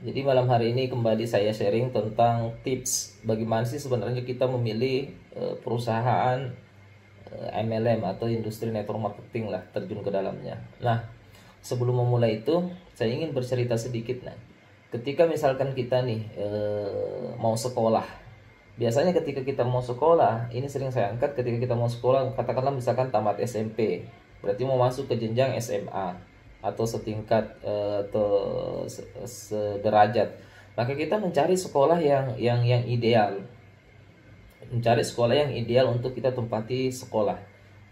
Jadi malam hari ini kembali saya sharing tentang tips bagaimana sih sebenarnya kita memilih perusahaan MLM atau industri network marketing lah, terjun ke dalamnya. Nah, sebelum memulai itu saya ingin bercerita sedikit. Nah, ketika misalkan kita nih mau sekolah, biasanya ketika kita mau sekolah, ini sering saya angkat ketika kita mau sekolah, katakanlah misalkan tamat SMP, berarti mau masuk ke jenjang SMA atau setingkat atau sederajat. Maka kita mencari sekolah yang ideal, mencari sekolah yang ideal untuk kita tempati sekolah.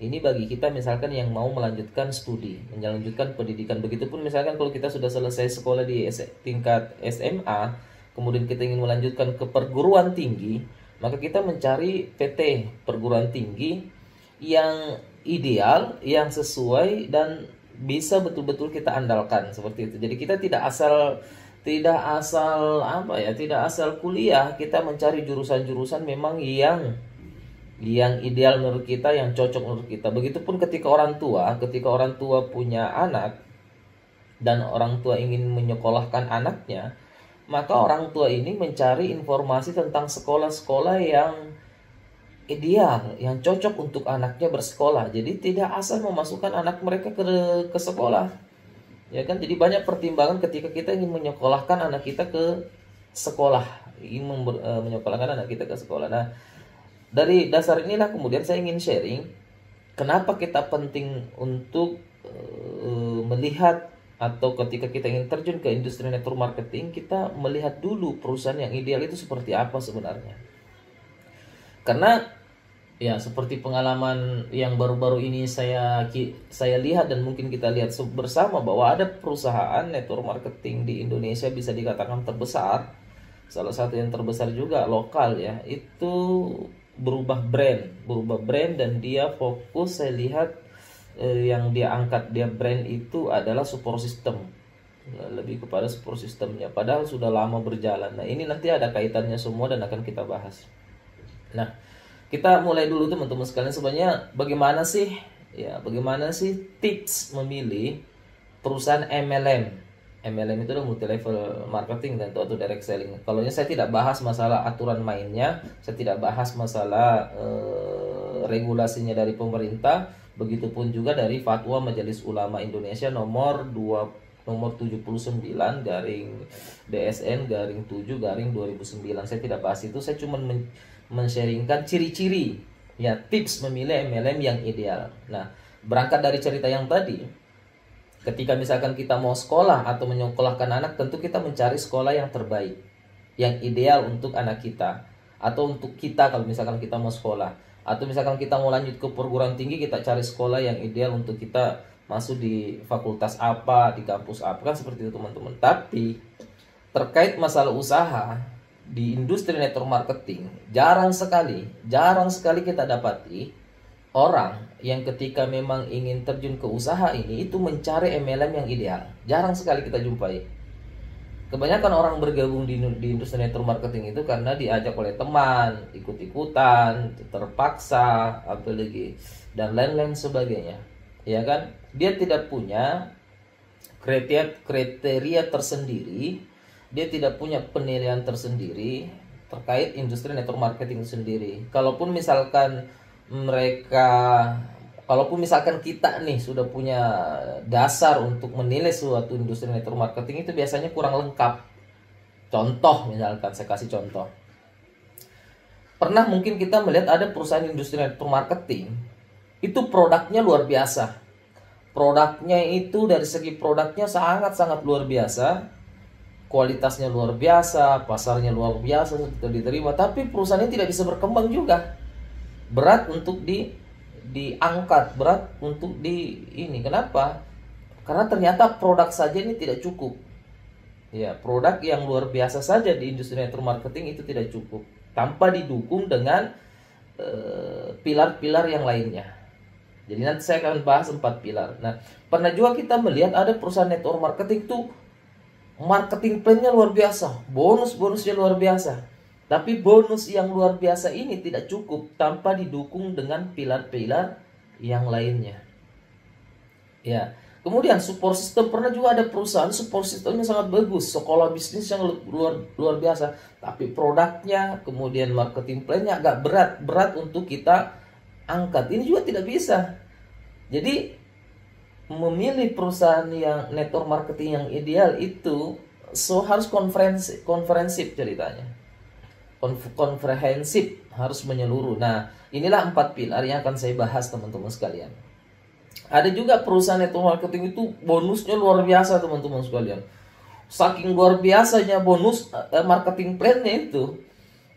Ini bagi kita misalkan yang mau melanjutkan studi, melanjutkan pendidikan. Begitupun misalkan kalau kita sudah selesai sekolah di tingkat SMA, kemudian kita ingin melanjutkan ke perguruan tinggi, maka kita mencari PT perguruan tinggi yang ideal, yang sesuai dan bisa betul-betul kita andalkan seperti itu. Jadi kita tidak asal apa ya, tidak asal kuliah, kita mencari jurusan-jurusan memang yang ideal menurut kita, yang cocok menurut kita. Begitupun ketika orang tua punya anak dan orang tua ingin menyekolahkan anaknya, maka orang tua ini mencari informasi tentang sekolah-sekolah yang ideal, yang cocok untuk anaknya bersekolah. Jadi tidak asal memasukkan anak mereka ke sekolah. Ya kan? Jadi banyak pertimbangan ketika kita ingin menyekolahkan anak kita ke sekolah, menyekolahkan anak kita ke sekolah. Nah, dari dasar inilah kemudian saya ingin sharing kenapa kita penting untuk melihat, atau ketika kita ingin terjun ke industri network marketing, kita melihat dulu perusahaan yang ideal itu seperti apa sebenarnya. Karena ya seperti pengalaman yang baru-baru ini saya lihat dan mungkin kita lihat bersama, bahwa ada perusahaan network marketing di Indonesia bisa dikatakan terbesar, salah satu yang terbesar juga lokal ya, itu berubah brand dan dia fokus, saya lihat yang dia angkat, dia brand itu adalah support system, lebih kepada support systemnya, padahal sudah lama berjalan. Nah, ini nanti ada kaitannya semua dan akan kita bahas. Nah, kita mulai dulu teman-teman sekalian, sebenarnya bagaimana sih tips memilih perusahaan MLM. MLM itu adalah multi level marketing dan atau direct selling. Kalau ini saya tidak bahas masalah aturan mainnya, saya tidak bahas masalah regulasinya dari pemerintah, begitupun juga dari fatwa Majelis Ulama Indonesia nomor 79 garing DSN garing 7 garing 2009. Saya tidak bahas itu, saya cuma men-sharingkan ciri-ciri ya, tips memilih MLM yang ideal. Nah, berangkat dari cerita yang tadi, ketika misalkan kita mau sekolah atau menyekolahkan anak, tentu kita mencari sekolah yang terbaik, yang ideal untuk anak kita, atau untuk kita kalau misalkan kita mau sekolah, atau misalkan kita mau lanjut ke perguruan tinggi, kita cari sekolah yang ideal untuk kita masuk di fakultas apa, di kampus apa, kan seperti itu teman-teman. Tapi terkait masalah usaha di industri network marketing, jarang sekali kita dapati orang yang ketika memang ingin terjun ke usaha ini itu mencari MLM yang ideal. Jarang sekali kita jumpai. Kebanyakan orang bergabung di industri network marketing itu karena diajak oleh teman, ikut-ikutan, terpaksa, apalagi dan lain-lain sebagainya. Ya kan? Dia tidak punya kriteria tersendiri, dia tidak punya penilaian tersendiri terkait industri network marketing sendiri. Kalaupun misalkan kita nih sudah punya dasar untuk menilai suatu industri network marketing, itu biasanya kurang lengkap. Contoh, misalkan saya kasih contoh. Pernah mungkin kita melihat ada perusahaan industri network marketing, itu produknya luar biasa. Produknya itu dari segi produknya sangat-sangat luar biasa, kualitasnya luar biasa, pasarnya luar biasa, sudah diterima, tapi perusahaannya tidak bisa berkembang juga. Berat untuk diangkat, berat untuk ini. Kenapa? Karena ternyata produk saja ini tidak cukup. Ya, produk yang luar biasa saja di industri network marketing itu tidak cukup tanpa didukung dengan pilar-pilar yang lainnya. Jadi nanti saya akan bahas 4 pilar. Nah, pernah juga kita melihat ada perusahaan network marketing tuh marketing plan-nya luar biasa, bonus-bonusnya luar biasa. Tapi bonus yang luar biasa ini tidak cukup tanpa didukung dengan pilar-pilar yang lainnya. Ya, Kemudian support system, pernah juga ada perusahaan support systemnya sangat bagus, sekolah bisnis yang luar biasa, tapi produknya kemudian marketing plan-nya agak berat untuk kita angkat. Ini juga tidak bisa. Jadi memilih perusahaan yang network marketing yang ideal itu harus komprehensif ceritanya. Komprehensif, harus menyeluruh. Nah, inilah 4 pilar yang akan saya bahas teman-teman sekalian. Ada juga perusahaan network marketing itu bonusnya luar biasa teman-teman sekalian. Saking luar biasanya bonus marketing plan-nya itu,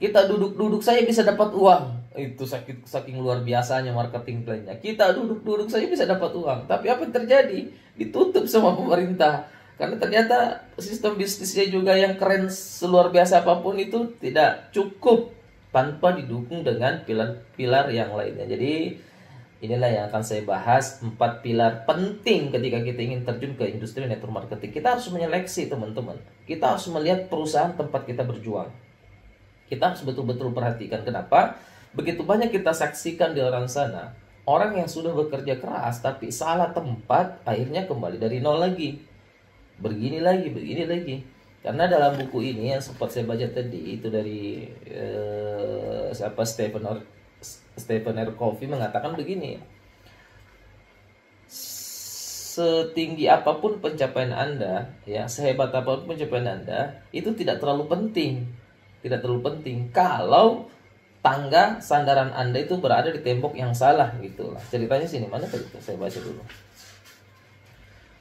kita duduk-duduk saja bisa dapat uang. Itu saking luar biasanya marketing plan-nya. Kita duduk-duduk saja bisa dapat uang. Tapi apa yang terjadi? Ditutup sama pemerintah. Karena ternyata sistem bisnisnya juga yang keren seluar biasa apapun itu tidak cukup tanpa didukung dengan pilar-pilar yang lainnya. Jadi inilah yang akan saya bahas, 4 pilar penting ketika kita ingin terjun ke industri network marketing. Kita harus menyeleksi teman-teman. Kita harus melihat perusahaan tempat kita berjuang. Kita harus betul-betul perhatikan. Kenapa? Begitu banyak kita saksikan di luar sana, orang yang sudah bekerja keras tapi salah tempat, akhirnya kembali dari nol lagi. Begini lagi. Karena dalam buku ini yang sempat saya baca tadi, itu dari Stephen R. Covey mengatakan begini, setinggi apapun pencapaian Anda, ya, sehebat apapun pencapaian Anda, itu tidak terlalu penting kalau tangga sandaran Anda itu berada di tembok yang salah, gitulah. Ceritanya sini, mana tadi itu? Saya baca dulu.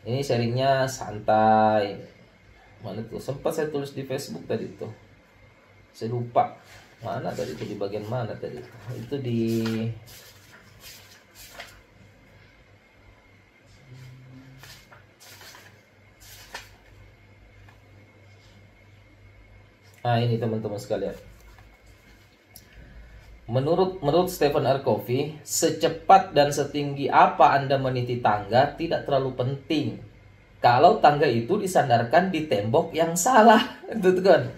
Ini sharingnya santai. Mana tuh? Sempat saya tulis di Facebook tadi itu. Saya lupa. Mana tadi itu, di bagian mana tadi itu? Itu di ini teman-teman sekalian. Menurut Stephen R. Covey, secepat dan setinggi apa Anda meniti tangga tidak terlalu penting kalau tangga itu disandarkan di tembok yang salah. Itu kan.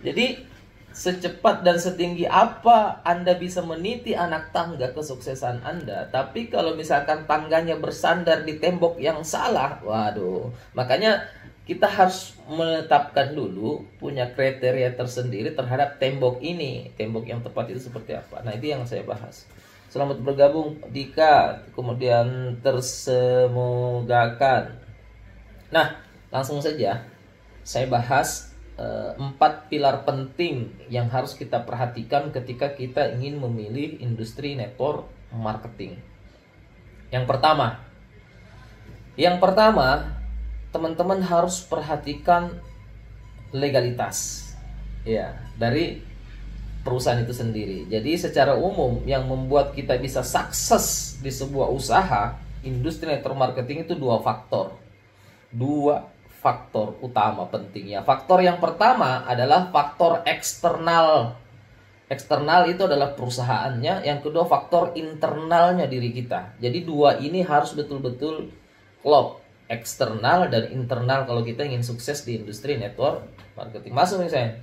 Jadi secepat dan setinggi apa Anda bisa meniti anak tangga kesuksesan Anda, tapi kalau misalkan tangganya bersandar di tembok yang salah, waduh. Makanya kita harus menetapkan dulu, punya kriteria tersendiri terhadap tembok ini. Tembok yang tepat itu seperti apa? Nah, itu yang saya bahas. Selamat bergabung Dika, kemudian tersemogakan. Nah, langsung saja saya bahas 4 pilar penting yang harus kita perhatikan ketika kita ingin memilih industri network marketing. Yang pertama, teman-teman harus perhatikan legalitas, ya, dari perusahaan itu sendiri. Jadi secara umum yang membuat kita bisa sukses di sebuah usaha industri network marketing itu 2 faktor utama pentingnya. Faktor yang pertama adalah faktor eksternal. Eksternal itu adalah perusahaannya. Yang kedua faktor internalnya diri kita. Jadi 2 ini harus betul-betul klop. Eksternal dan internal kalau kita ingin sukses di industri network marketing. Masuk nih saya.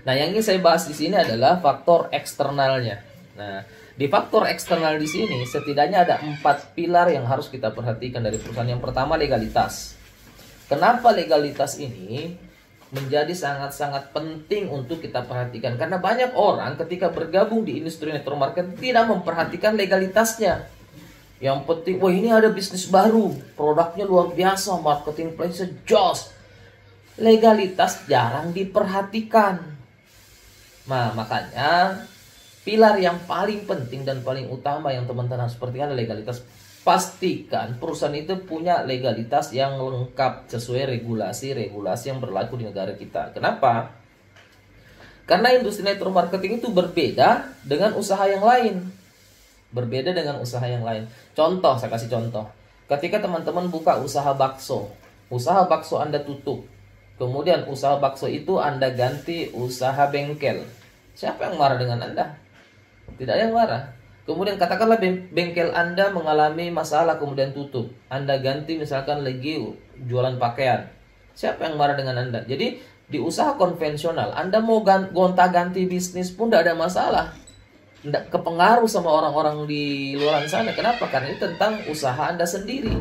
Nah, yang ingin saya bahas di sini adalah faktor eksternalnya. Nah, di faktor eksternal di sini setidaknya ada 4 pilar yang harus kita perhatikan dari perusahaan. Yang pertama, legalitas. Kenapa legalitas ini menjadi sangat-sangat penting untuk kita perhatikan? Karena banyak orang ketika bergabung di industri network marketing tidak memperhatikan legalitasnya. Yang penting, wah ini ada bisnis baru, produknya luar biasa, marketing plan-nya jos. Legalitas jarang diperhatikan. Nah, makanya pilar yang paling penting dan paling utama yang teman-teman harus perhatikan adalah legalitas. Pastikan perusahaan itu punya legalitas yang lengkap sesuai regulasi yang berlaku di negara kita. Kenapa? Karena industri network marketing itu berbeda dengan usaha yang lain. Contoh, saya kasih contoh. Ketika teman-teman buka usaha bakso Anda tutup. Kemudian usaha bakso itu Anda ganti usaha bengkel. Siapa yang marah dengan Anda? Tidak ada yang marah. Kemudian katakanlah bengkel Anda mengalami masalah kemudian tutup. Anda ganti misalkan lagi jualan pakaian. Siapa yang marah dengan Anda? Jadi di usaha konvensional Anda mau gonta-ganti bisnis pun tidak ada masalah. nggak kepengaruh sama orang-orang di luar sana. Kenapa? Karena ini tentang usaha Anda sendiri.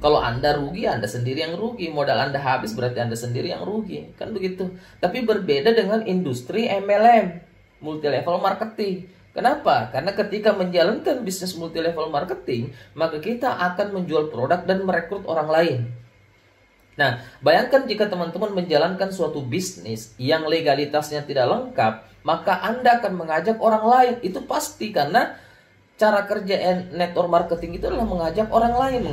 Kalau Anda rugi, Anda sendiri yang rugi. Modal Anda habis, berarti Anda sendiri yang rugi. Kan begitu. Tapi berbeda dengan industri MLM, multi level marketing. Kenapa? Karena ketika menjalankan bisnis multi level marketing, maka kita akan menjual produk dan merekrut orang lain. Nah, bayangkan jika teman-teman menjalankan suatu bisnis yang legalitasnya tidak lengkap, maka Anda akan mengajak orang lain. Itu pasti, karena cara kerja network marketing itu adalah mengajak orang lain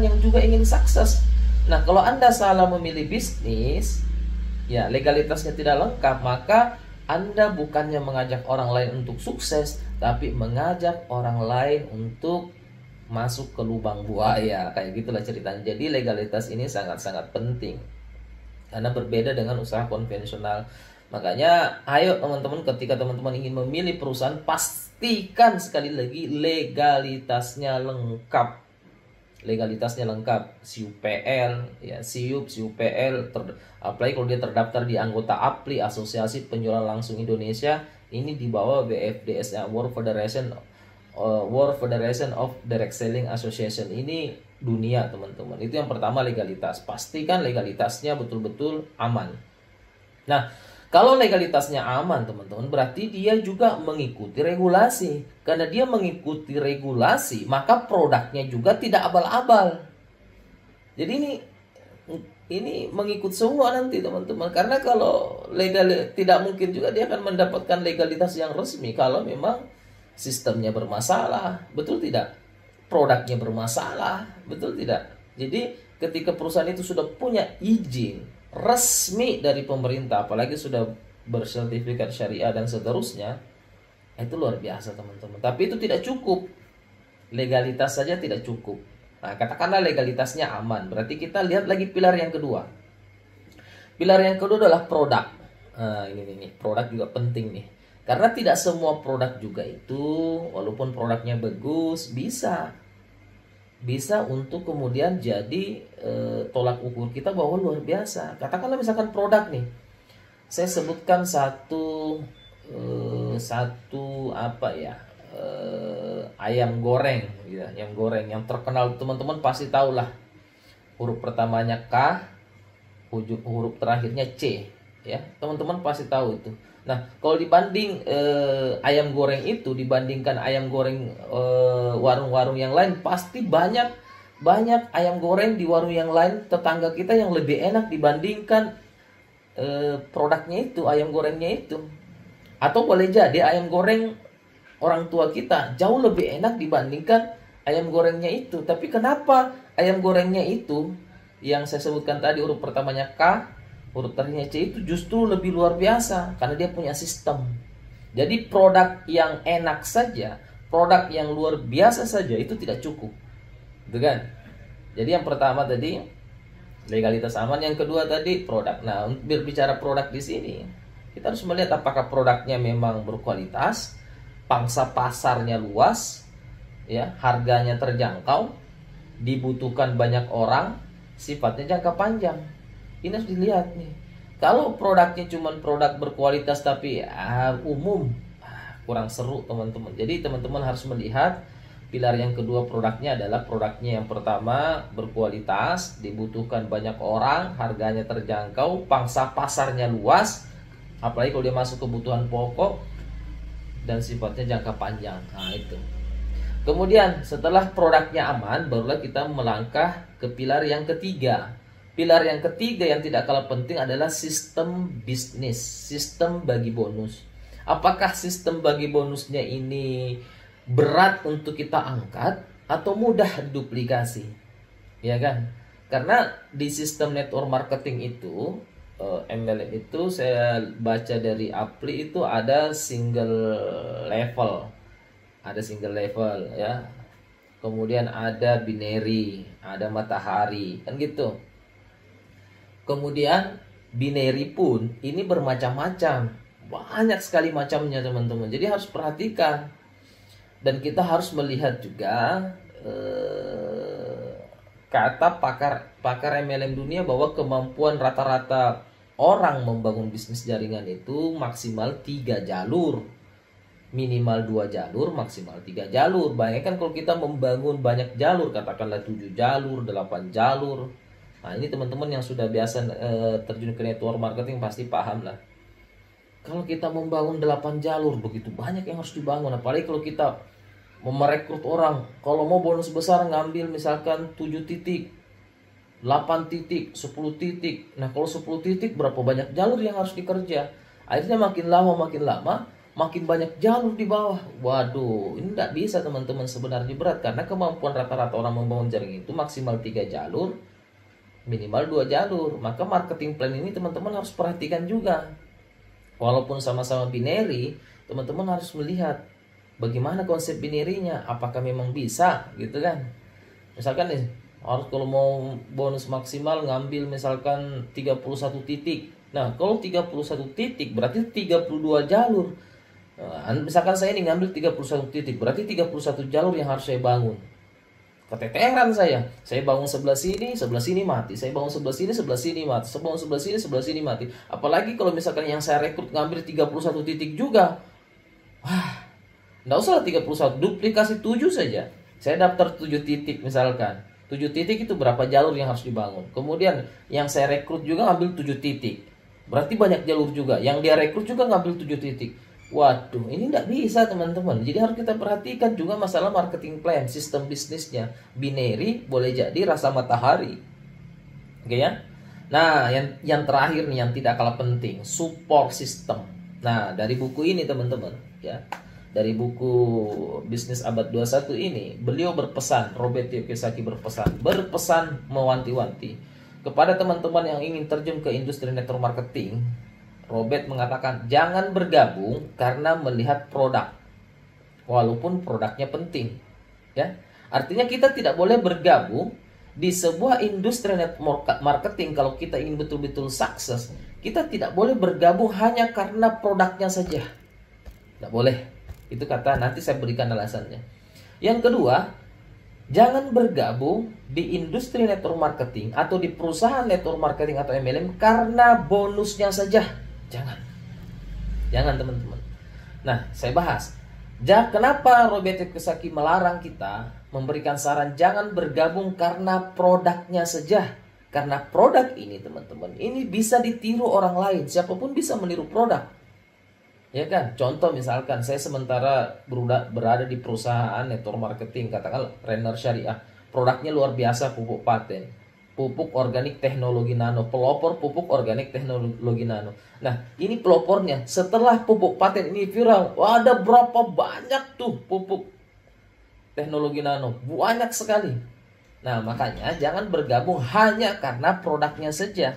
yang juga ingin sukses. Nah, kalau Anda salah memilih bisnis, ya legalitasnya tidak lengkap, maka Anda bukannya mengajak orang lain untuk sukses, tapi mengajak orang lain untuk masuk ke lubang buaya. Kayak gitulah ceritanya. Jadi legalitas ini sangat-sangat penting, karena berbeda dengan usaha konvensional. Makanya ayo teman-teman, ketika teman-teman ingin memilih perusahaan, pastikan sekali lagi legalitasnya lengkap. Legalitasnya lengkap, CUPL, ya CUPL, apalagi kalau dia terdaftar di anggota APLI, Asosiasi Penjualan Langsung Indonesia, ini di bawah WFDS, World Federation of Direct Selling Association, ini dunia teman-teman. Itu yang pertama, legalitas. Pastikan legalitasnya betul-betul aman. Nah, kalau legalitasnya aman teman-teman, berarti dia juga mengikuti regulasi. Karena dia mengikuti regulasi, maka produknya juga tidak abal-abal. Jadi ini mengikut semua nanti teman-teman. Karena kalau legal, tidak mungkin juga dia akan mendapatkan legalitas yang resmi kalau memang sistemnya bermasalah, betul tidak? Produknya bermasalah, betul tidak? Jadi ketika perusahaan itu sudah punya izin resmi dari pemerintah, apalagi sudah bersertifikat syariah dan seterusnya, itu luar biasa teman-teman. Tapi itu tidak cukup, legalitas saja tidak cukup. Nah, katakanlah legalitasnya aman, berarti kita lihat lagi pilar yang kedua. Pilar yang kedua adalah produk. Nah, ini produk juga penting nih. Karena tidak semua produk juga itu, walaupun produknya bagus, bisa untuk kemudian jadi tolak ukur kita bahwa luar biasa. Katakanlah misalkan produk nih, saya sebutkan satu ayam goreng, ya, ayam goreng yang terkenal, teman-teman pasti tahu lah. Huruf pertamanya K, huruf terakhirnya C, ya, teman-teman pasti tahu itu. Nah, kalau dibanding ayam goreng itu dibandingkan ayam goreng warung-warung yang lain, pasti banyak ayam goreng di warung yang lain tetangga kita yang lebih enak dibandingkan produknya itu, ayam gorengnya itu. Atau boleh jadi ayam goreng orang tua kita jauh lebih enak dibandingkan ayam gorengnya itu. Tapi kenapa ayam gorengnya itu yang saya sebutkan tadi, huruf pertamanya K, huruf terakhirnya C, itu justru lebih luar biasa karena dia punya sistem. Jadi produk yang enak saja, produk yang luar biasa saja itu tidak cukup, gitu kan? Jadi yang pertama tadi legalitas aman, yang kedua tadi produk. Nah, untuk berbicara produk di sini, kita harus melihat apakah produknya memang berkualitas, pangsa pasarnya luas, ya, harganya terjangkau, dibutuhkan banyak orang, sifatnya jangka panjang. Ini harus dilihat nih. Kalau produknya cuma produk berkualitas tapi umum, kurang seru teman-teman. Jadi teman-teman harus melihat pilar yang kedua, produknya adalah produknya yang pertama berkualitas, dibutuhkan banyak orang, harganya terjangkau, pangsa pasarnya luas, apalagi kalau dia masuk kebutuhan pokok, dan sifatnya jangka panjang. Nah, itu. Kemudian setelah produknya aman, barulah kita melangkah ke pilar yang ketiga. Pilar yang ketiga yang tidak kalah penting adalah sistem bisnis, sistem bagi bonus. Apakah sistem bagi bonusnya ini berat untuk kita angkat atau mudah duplikasi? Ya kan? Karena di sistem network marketing itu, MLM itu saya baca dari APLI itu ada single level. Ada single level, ya. Kemudian ada binary, ada matahari, kan gitu. Kemudian binary pun ini bermacam-macam, banyak sekali macamnya teman-teman. Jadi harus perhatikan, dan kita harus melihat juga kata pakar MLM dunia bahwa kemampuan rata-rata orang membangun bisnis jaringan itu maksimal 3 jalur. Minimal 2 jalur, maksimal 3 jalur. Bayangkan kalau kita membangun banyak jalur, katakanlah 7 jalur, 8 jalur. Nah, ini teman-teman yang sudah biasa terjun ke network marketing pasti paham lah. Kalau kita membangun 8 jalur, begitu banyak yang harus dibangun. Apalagi kalau kita merekrut orang, kalau mau bonus besar ngambil misalkan 7 titik, 8 titik, 10 titik. Nah, kalau 10 titik berapa banyak jalur yang harus dikerja? Akhirnya makin lama makin banyak jalur di bawah. Waduh, ini tidak bisa teman-teman, sebenarnya berat. Karena kemampuan rata-rata orang membangun jaring itu maksimal 3 jalur, minimal 2 jalur. Maka marketing plan ini teman-teman harus perhatikan juga. Walaupun sama-sama binary, teman-teman harus melihat bagaimana konsep binary-nya. Apakah memang bisa gitu kan. Misalkan nih, harus kalau mau bonus maksimal ngambil misalkan 31 titik. Nah, kalau 31 titik berarti 32 jalur. Nah, misalkan saya ini ngambil 31 titik, berarti 31 jalur yang harus saya bangun. Keteteran saya bangun sebelah sini mati. Saya bangun sebelah sini mati. Saya bangun sebelah sini mati. Apalagi kalau misalkan yang saya rekrut ngambil 31 titik juga. Wah, nggak usah 31, duplikasi 7 saja. Saya daftar 7 titik misalkan. 7 titik itu berapa jalur yang harus dibangun. Kemudian yang saya rekrut juga ngambil 7 titik. Berarti banyak jalur juga. Yang dia rekrut juga ngambil 7 titik. Waduh, ini nggak bisa teman-teman. Jadi harus kita perhatikan juga masalah marketing plan, sistem bisnisnya. Binary boleh jadi rasa matahari. Oke ya. Nah, yang terakhir nih yang tidak kalah penting, support system. Nah, dari buku ini teman-teman, ya. Dari buku Bisnis Abad 21 ini, beliau berpesan, Robert Kiyosaki berpesan mewanti-wanti kepada teman-teman yang ingin terjun ke industri network marketing. Robert mengatakan, jangan bergabung karena melihat produk, walaupun produknya penting. Ya, artinya kita tidak boleh bergabung di sebuah industri network marketing. Kalau kita ingin betul-betul sukses, kita tidak boleh bergabung hanya karena produknya saja. Tidak boleh. Itu kata, nanti saya berikan alasannya. Yang kedua, jangan bergabung di industri network marketing atau di perusahaan network marketing atau MLM karena bonusnya saja. Jangan teman-teman. Nah, saya bahas. Kenapa Robert Kiyosaki melarang kita, memberikan saran jangan bergabung karena produknya saja. Karena produk ini teman-teman, ini bisa ditiru orang lain. Siapapun bisa meniru produk. Ya kan? Contoh misalkan saya sementara berada di perusahaan network marketing, katakanlah Renner Syariah. Produknya luar biasa, pupuk paten, pupuk organik teknologi nano, pelopor pupuk organik teknologi nano. Nah, ini pelopornya. Setelah pupuk paten ini viral, wah, ada berapa banyak tuh pupuk teknologi nano, banyak sekali. Nah, makanya jangan bergabung hanya karena produknya saja.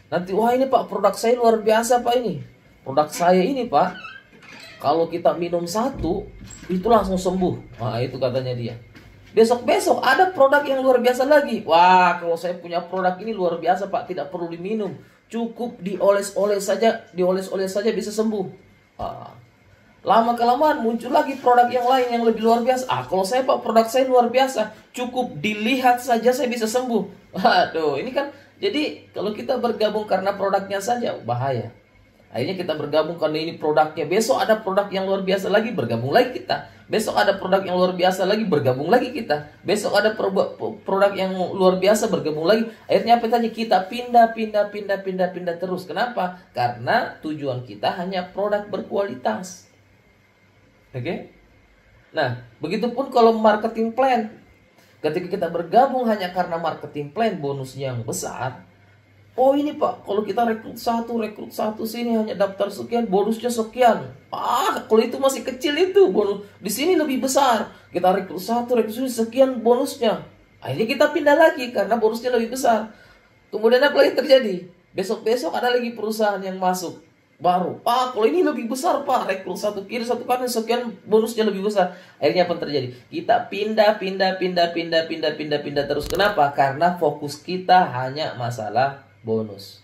Nanti, wah ini Pak, produk saya luar biasa Pak ini. Produk saya ini Pak, kalau kita minum 1, itu langsung sembuh. Nah, itu katanya dia. Besok-besok ada produk yang luar biasa lagi. Wah, kalau saya punya produk ini luar biasa Pak, tidak perlu diminum. Cukup dioles-oles saja bisa sembuh. Lama-kelamaan muncul lagi produk yang lain yang lebih luar biasa. Kalau saya Pak, produk saya luar biasa. Cukup dilihat saja saya bisa sembuh. Waduh, ini kan, jadi kalau kita bergabung karena produknya saja, bahaya. Akhirnya kita bergabung karena ini produknya. Besok ada produk yang luar biasa lagi, bergabung lagi kita. Besok ada produk yang luar biasa lagi, bergabung lagi kita. Besok ada produk yang luar biasa, bergabung lagi. Akhirnya apa tadi? Kita pindah terus. Kenapa? Karena tujuan kita hanya produk berkualitas. Oke? Nah, begitupun kalau marketing plan. Ketika kita bergabung hanya karena marketing plan, bonusnya yang besar. Oh ini Pak, kalau kita rekrut satu sini hanya daftar sekian, bonusnya sekian. Kalau itu masih kecil itu bonus. Di sini lebih besar. Kita rekrut sekian bonusnya. Akhirnya kita pindah lagi karena bonusnya lebih besar. Kemudian apa lagi terjadi? Besok-besok ada lagi perusahaan yang masuk baru. Kalau ini lebih besar Pak, rekrut satu kiri satu kanan sekian, bonusnya lebih besar. Akhirnya apa terjadi? Kita pindah terus. Kenapa? Karena fokus kita hanya masalah bonus.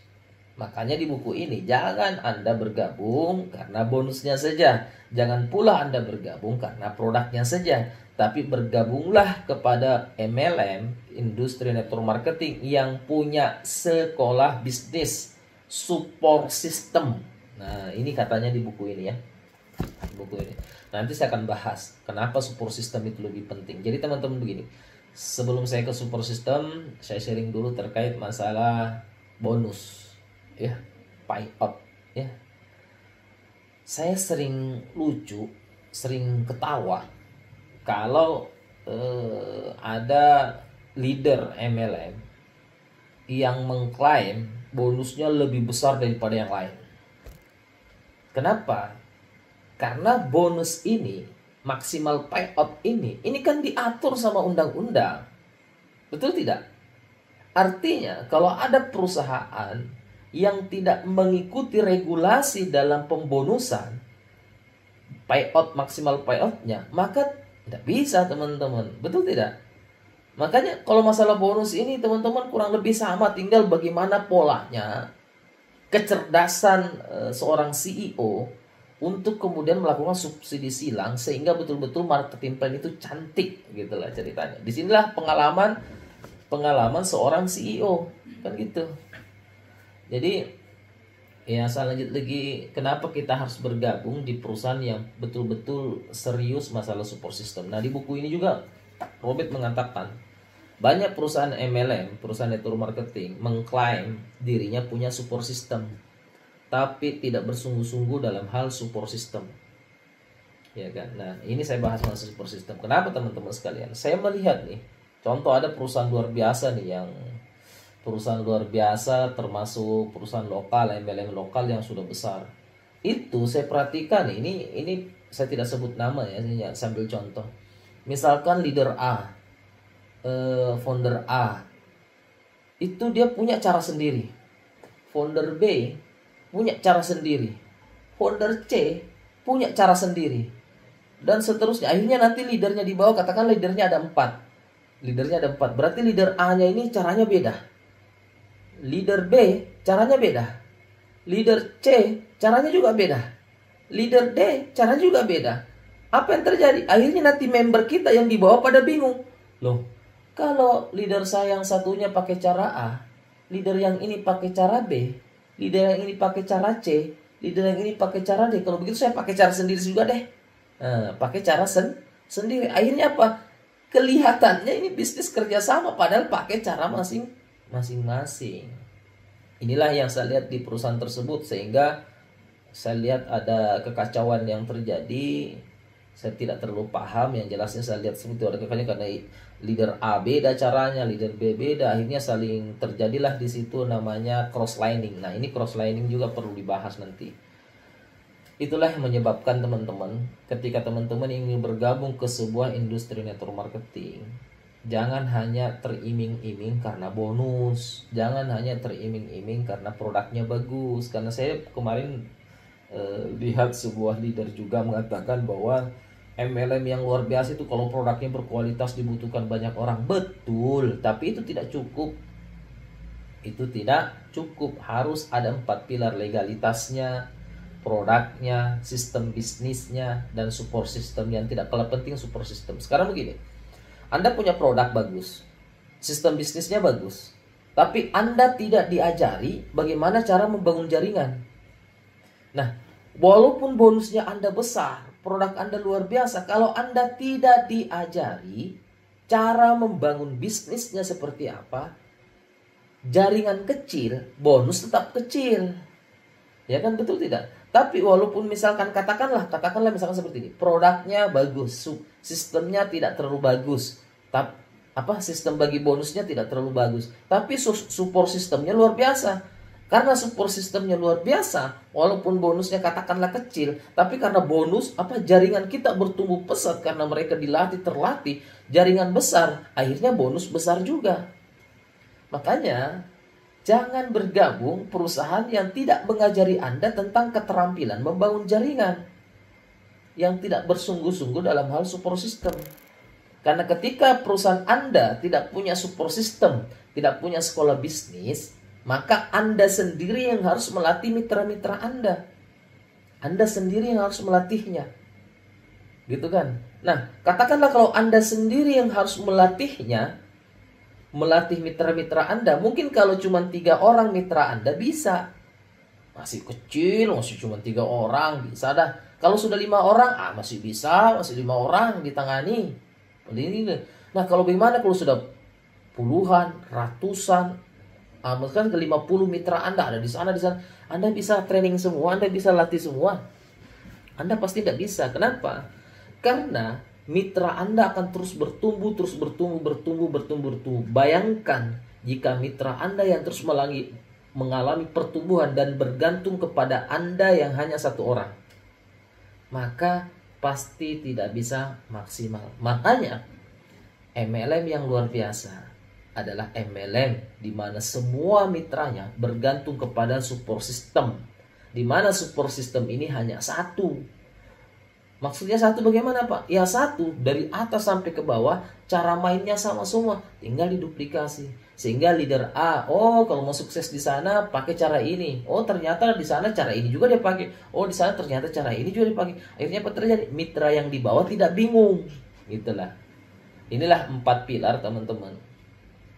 Makanya di buku ini jangan Anda bergabung karena bonusnya saja. Jangan pula Anda bergabung karena produknya saja. Tapi bergabunglah kepada MLM, industri network marketing, yang punya sekolah bisnis, support system. Nah, ini katanya di buku ini ya. buku ini. Nanti saya akan bahas kenapa support system itu lebih penting. Jadi teman-teman begini, sebelum saya ke support system, saya sharing dulu terkait masalah bonus, ya, payout, ya. Saya sering lucu, sering ketawa kalau ada leader MLM yang mengklaim bonusnya lebih besar daripada yang lain. Kenapa? Karena bonus ini, maksimal payout ini kan diatur sama undang-undang. Betul tidak? Artinya kalau ada perusahaan yang tidak mengikuti regulasi dalam pembonusan, payout maksimal payoutnya, maka tidak bisa teman-teman. Betul tidak? Makanya kalau masalah bonus ini teman-teman kurang lebih sama, tinggal bagaimana polanya, kecerdasan seorang CEO untuk kemudian melakukan subsidi silang sehingga betul-betul marketing plan itu cantik, gitulah ceritanya. Disinilah pengalaman seorang CEO, kan gitu. Jadi ya saya lanjut lagi, kenapa kita harus bergabung di perusahaan yang betul-betul serius masalah support system. Nah di buku ini juga Robert mengatakan banyak perusahaan MLM, perusahaan network marketing, mengklaim dirinya punya support system, tapi tidak bersungguh-sungguh dalam hal support system. Ya kan? Nah, ini saya bahas masalah support system. Kenapa teman-teman sekalian? Saya melihat nih, contoh ada perusahaan luar biasa nih, yang perusahaan luar biasa termasuk perusahaan lokal, MLM lokal yang sudah besar. Itu saya perhatikan nih, ini saya tidak sebut nama ya, saya sambil contoh. Misalkan leader A, founder A, itu dia punya cara sendiri. Founder B punya cara sendiri. Founder C punya cara sendiri. Dan seterusnya. Akhirnya nanti leadernya di bawah, katakan leadernya ada 4. Leadernya ada 4. Berarti leader A-nya ini caranya beda. Leader B caranya beda. Leader C caranya juga beda. Leader D caranya juga beda. Apa yang terjadi? Akhirnya nanti member kita yang di bawah pada bingung. Loh, kalau leader saya yang satunya pakai cara A, leader yang ini pakai cara B, leader yang ini pakai cara C, leader yang ini pakai cara D. Kalau begitu saya pakai cara sendiri juga deh. Pakai cara sendiri. Akhirnya apa? Kelihatannya ini bisnis kerjasama, padahal pakai cara masing-masing. Inilah yang saya lihat di perusahaan tersebut, sehingga saya lihat ada kekacauan yang terjadi. Saya tidak terlalu paham, yang jelasnya saya lihat seperti ada kekacauan karena leader A beda caranya, leader B beda, akhirnya saling terjadilah di situ namanya cross lining. Nah, ini cross lining juga perlu dibahas nanti. Itulah yang menyebabkan teman-teman, ketika teman-teman ingin bergabung ke sebuah industri network marketing, jangan hanya teriming-iming karena bonus, jangan hanya teriming-iming karena produknya bagus. Karena saya kemarin lihat sebuah leader juga mengatakan bahwa MLM yang luar biasa itu kalau produknya berkualitas dibutuhkan banyak orang. Betul, tapi itu tidak cukup. Itu tidak cukup. Harus ada 4 pilar: legalitasnya, produknya, sistem bisnisnya, dan support system. Yang tidak kalah penting support system. Sekarang begini, Anda punya produk bagus, sistem bisnisnya bagus, tapi Anda tidak diajari bagaimana cara membangun jaringan. Nah, walaupun bonusnya Anda besar, produk Anda luar biasa, kalau Anda tidak diajari cara membangun bisnisnya seperti apa, jaringan kecil, bonus tetap kecil. Ya kan, betul tidak? Tapi walaupun misalkan katakanlah misalkan seperti ini, produknya bagus, sistemnya tidak terlalu bagus, tapi sistem bagi bonusnya tidak terlalu bagus, tapi support sistemnya luar biasa. Karena support sistemnya luar biasa, walaupun bonusnya katakanlah kecil, tapi karena bonus jaringan kita bertumbuh pesat karena mereka terlatih, jaringan besar, akhirnya bonus besar juga. Makanya jangan bergabung perusahaan yang tidak mengajari Anda tentang keterampilan membangun jaringan, yang tidak bersungguh-sungguh dalam hal support system. Karena ketika perusahaan Anda tidak punya support system, tidak punya sekolah bisnis, maka Anda sendiri yang harus melatih mitra-mitra Anda. Anda sendiri yang harus melatihnya. Gitu kan? Nah, katakanlah kalau Anda sendiri yang harus melatihnya, melatih mitra-mitra Anda, mungkin kalau cuma 3 orang mitra Anda bisa. masih kecil, masih cuma 3 orang, bisa dah. Kalau sudah 5 orang, masih bisa, masih 5 orang ditangani. Nah, kalau bagaimana kalau sudah puluhan, ratusan, kan ke 50 mitra Anda ada di sana, Anda bisa training semua, Anda bisa latih semua. Anda pasti tidak bisa. Kenapa? Karena mitra Anda akan terus bertumbuh, bertumbuh. Bayangkan jika mitra Anda yang terus mengalami pertumbuhan dan bergantung kepada Anda yang hanya 1 orang, maka pasti tidak bisa maksimal. Makanya MLM yang luar biasa adalah MLM di mana semua mitranya bergantung kepada support system, di mana support system ini hanya satu. Maksudnya satu bagaimana Pak? Ya satu, dari atas sampai ke bawah cara mainnya sama semua, tinggal diduplikasi. Sehingga leader A, kalau mau sukses di sana pakai cara ini. Ternyata di sana cara ini juga dia pakai. Di sana ternyata cara ini juga dipakai. Akhirnya apa terjadi? Mitra yang di bawah tidak bingung. Gitulah. Inilah 4 pilar teman-teman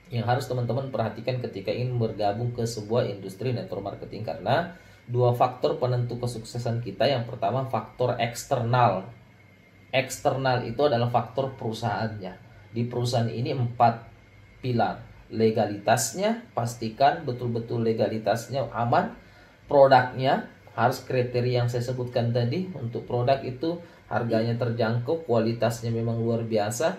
yang harus teman-teman perhatikan ketika ingin bergabung ke sebuah industri network marketing, karena 2 faktor penentu kesuksesan kita. Yang pertama faktor eksternal. Eksternal itu adalah faktor perusahaannya. Di perusahaan ini 4 pilar. Legalitasnya, pastikan betul-betul legalitasnya aman. Produknya harus kriteria yang saya sebutkan tadi. Untuk produk itu harganya terjangkau, kualitasnya memang luar biasa,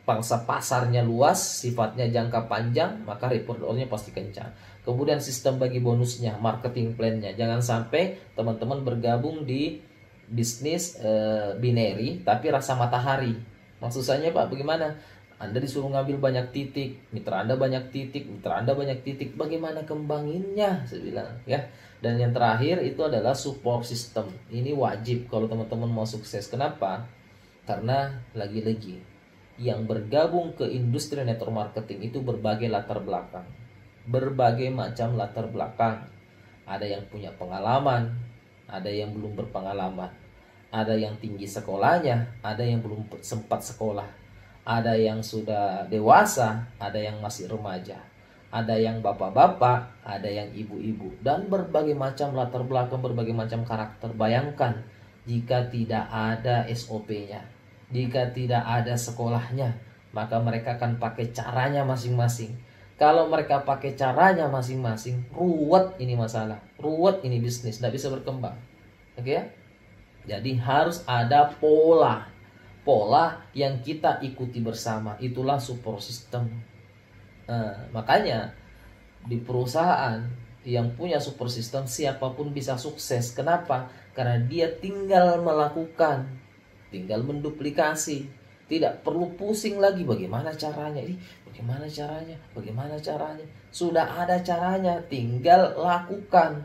pangsa pasarnya luas, sifatnya jangka panjang, maka report ordernya pasti kencang. Kemudian sistem bagi bonusnya, marketing plan-nya. Jangan sampai teman-teman bergabung di bisnis binary tapi rasa matahari. Maksud saya Pak, bagaimana? Anda disuruh ngambil banyak titik, mitra Anda banyak titik, bagaimana kembanginnya? Saya bilang ya. Dan yang terakhir itu adalah support system. Ini wajib kalau teman-teman mau sukses. Kenapa? Karena lagi-lagi yang bergabung ke industri network marketing itu berbagai latar belakang, berbagai macam latar belakang. Ada yang punya pengalaman, ada yang belum berpengalaman, ada yang tinggi sekolahnya, ada yang belum sempat sekolah, ada yang sudah dewasa, ada yang masih remaja, ada yang bapak-bapak, ada yang ibu-ibu, dan berbagai macam latar belakang, berbagai macam karakter. Bayangkan jika tidak ada SOP-nya, jika tidak ada sekolahnya, maka mereka akan pakai caranya masing-masing. Kalau mereka pakai caranya masing-masing, ruwet ini masalah, ruwet ini bisnis, tidak bisa berkembang. Oke ya? Jadi harus ada pola yang kita ikuti bersama. Itulah support system. Makanya di perusahaan yang punya support system, siapapun bisa sukses. Kenapa? Karena dia tinggal melakukan, tinggal menduplikasi, tidak perlu pusing lagi bagaimana caranya ini, bagaimana caranya. Sudah ada caranya, tinggal lakukan.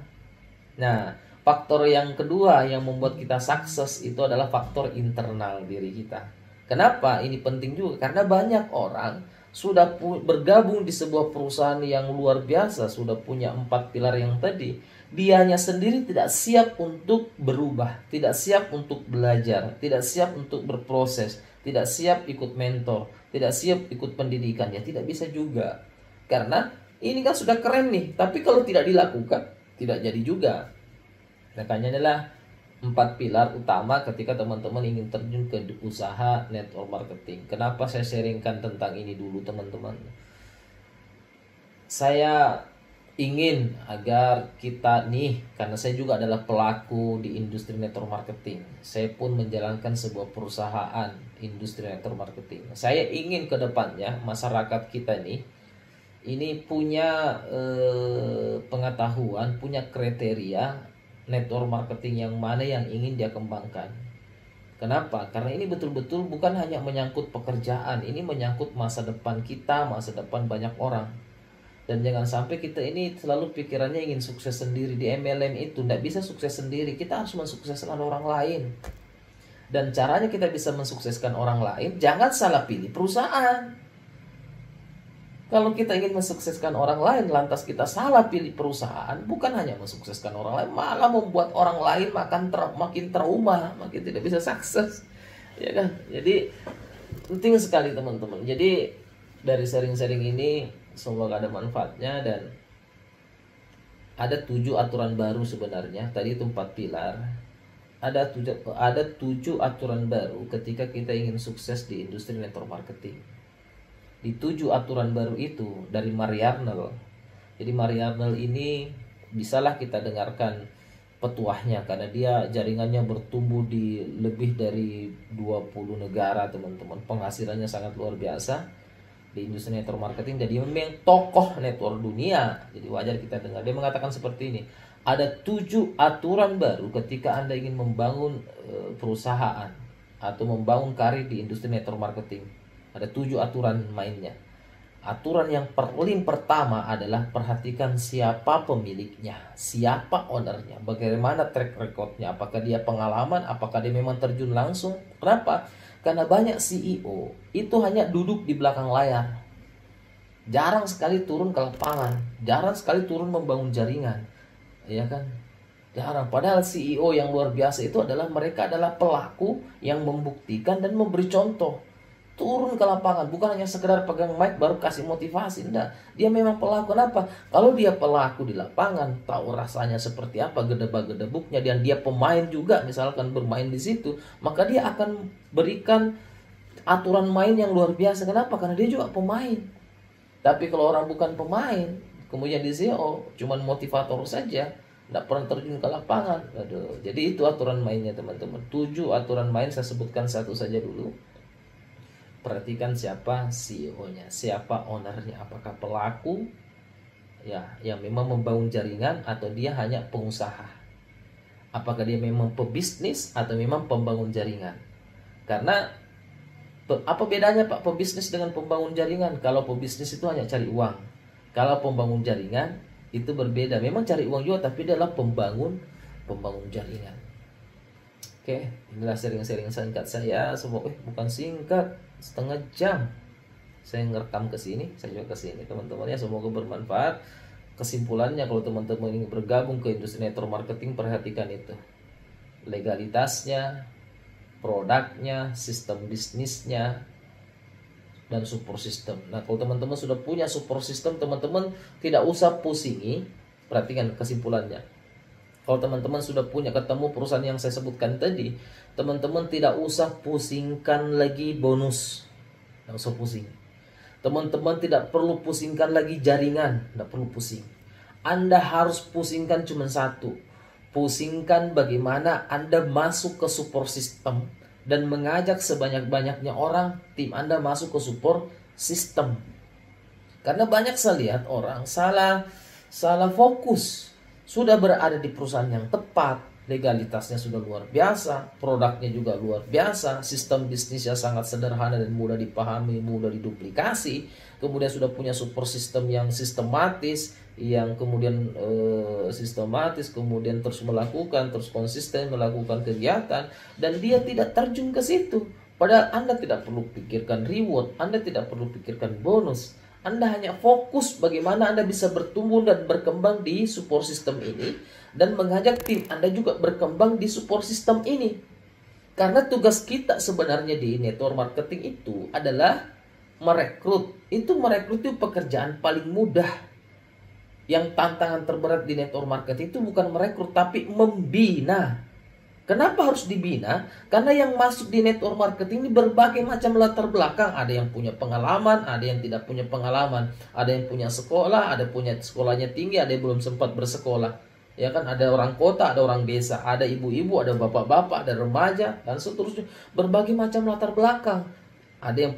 Nah, faktor yang kedua yang membuat kita sukses itu adalah faktor internal diri kita. Kenapa? Ini penting juga karena banyak orang sudah bergabung di sebuah perusahaan yang luar biasa, sudah punya 4 pilar yang tadi. Dianya sendiri tidak siap untuk berubah, tidak siap untuk belajar, tidak siap untuk berproses, tidak siap ikut mentor, tidak siap ikut pendidikan. Ya tidak bisa juga. Karena ini kan sudah keren nih, tapi kalau tidak dilakukan, tidak jadi juga. Makanya adalah 4 pilar utama ketika teman-teman ingin terjun ke usaha network marketing. Kenapa saya sharingkan tentang ini dulu teman-teman? Saya ingin agar kita nih, karena saya juga adalah pelaku di industri network marketing. Saya pun menjalankan sebuah perusahaan industri network marketing. Saya ingin ke depannya masyarakat kita nih ini punya pengetahuan, punya kriteria network marketing yang mana yang ingin dia kembangkan. Kenapa? Karena ini betul-betul bukan hanya menyangkut pekerjaan, ini menyangkut masa depan kita, masa depan banyak orang. Dan jangan sampai kita ini selalu pikirannya ingin sukses sendiri. Di MLM itu tidak bisa sukses sendiri, kita harus mensukseskan orang lain. Dan caranya kita bisa mensukseskan orang lain, jangan salah pilih perusahaan. Kalau kita ingin mensukseskan orang lain, lantas kita salah pilih perusahaan, bukan hanya mensukseskan orang lain, malah membuat orang lain makin trauma, makin tidak bisa sukses, ya kan? Jadi penting sekali teman-teman. Jadi dari sharing-sharing ini semoga ada manfaatnya, dan Ada 7 aturan baru sebenarnya. Tadi itu 4 pilar. Ada 7 aturan baru ketika kita ingin sukses di industri network marketing. Di 7 aturan baru itu dari Mary Arnold. Jadi Mary Arnold ini bisalah kita dengarkan petuahnya, karena dia jaringannya bertumbuh di lebih dari 20 negara, teman-teman. Penghasilannya sangat luar biasa di industri network marketing. Jadi memang tokoh network dunia. Jadi wajar kita dengar. Dia mengatakan seperti ini. Ada 7 aturan baru ketika Anda ingin membangun perusahaan atau membangun karir di industri network marketing. Ada 7 aturan mainnya. Aturan yang paling pertama adalah perhatikan siapa pemiliknya, siapa ownernya, bagaimana track recordnya, apakah dia pengalaman, apakah dia memang terjun langsung. Kenapa? Karena banyak CEO itu hanya duduk di belakang layar, jarang sekali turun ke lapangan, jarang sekali turun membangun jaringan. Ya kan, jarang. Padahal CEO yang luar biasa itu adalah mereka adalah pelaku yang membuktikan dan memberi contoh. Turun ke lapangan, bukan hanya sekedar pegang mic baru kasih motivasi. Enggak, dia memang pelaku. Kenapa? Kalau dia pelaku di lapangan, tahu rasanya seperti apa gedebak-gedebuknya, dan dia pemain juga misalkan bermain di situ, maka dia akan berikan aturan main yang luar biasa. Kenapa? Karena dia juga pemain. Tapi kalau orang bukan pemain, kemudian di CEO cuman motivator saja, tidak pernah terjun ke lapangan. Aduh. Jadi itu aturan mainnya, teman-teman. 7 aturan main, saya sebutkan satu saja dulu. Perhatikan siapa CEO-nya, siapa ownernya, apakah pelaku ya yang memang membangun jaringan atau dia hanya pengusaha. Apakah dia memang pebisnis atau memang pembangun jaringan. Karena apa bedanya Pak pebisnis dengan pembangun jaringan? Kalau pebisnis itu hanya cari uang. Kalau pembangun jaringan itu berbeda. Memang cari uang juga, tapi dia adalah pembangun jaringan. Oke, inilah sharing-sharing singkat saya. Semoga bukan singkat, setengah jam saya ngerekam ke sini, saya juga ke sini, teman-teman ya. Semoga bermanfaat. Kesimpulannya, kalau teman-teman ingin bergabung ke industri network marketing, perhatikan itu. Legalitasnya, produknya, sistem bisnisnya, dan support system. Nah, kalau teman-teman sudah punya support system, teman-teman tidak usah pusingi. Perhatikan kesimpulannya. Kalau teman-teman sudah punya ketemu perusahaan yang saya sebutkan tadi, teman-teman tidak usah pusingkan lagi bonus. Tidak usah pusing. Teman-teman tidak perlu pusingkan lagi jaringan. Tidak perlu pusing. Anda harus pusingkan cuma satu. Pusingkan bagaimana Anda masuk ke support system dan mengajak sebanyak-banyaknya orang tim Anda masuk ke support system. Karena banyak saya lihat orang salah fokus. Sudah berada di perusahaan yang tepat, legalitasnya sudah luar biasa, produknya juga luar biasa, sistem bisnisnya sangat sederhana dan mudah dipahami, mudah diduplikasi. Kemudian sudah punya support system yang sistematis, kemudian terus melakukan, terus konsisten melakukan kegiatan, dan dia tidak terjun ke situ. Padahal Anda tidak perlu pikirkan reward, Anda tidak perlu pikirkan bonus. Anda hanya fokus bagaimana Anda bisa bertumbuh dan berkembang di support system ini, dan mengajak tim Anda juga berkembang di support system ini. Karena tugas kita sebenarnya di network marketing itu adalah merekrut. Merekrut itu pekerjaan paling mudah. Yang tantangan terberat di network marketing itu bukan merekrut, tapi membina. Kenapa harus dibina? Karena yang masuk di network marketing ini berbagai macam latar belakang. Ada yang punya pengalaman, ada yang tidak punya pengalaman. Ada yang punya sekolah, ada punya sekolahnya tinggi, ada yang belum sempat bersekolah. Ya kan, ada orang kota, ada orang desa, ada ibu-ibu, ada bapak-bapak, ada remaja, dan seterusnya. Berbagai macam latar belakang. Ada yang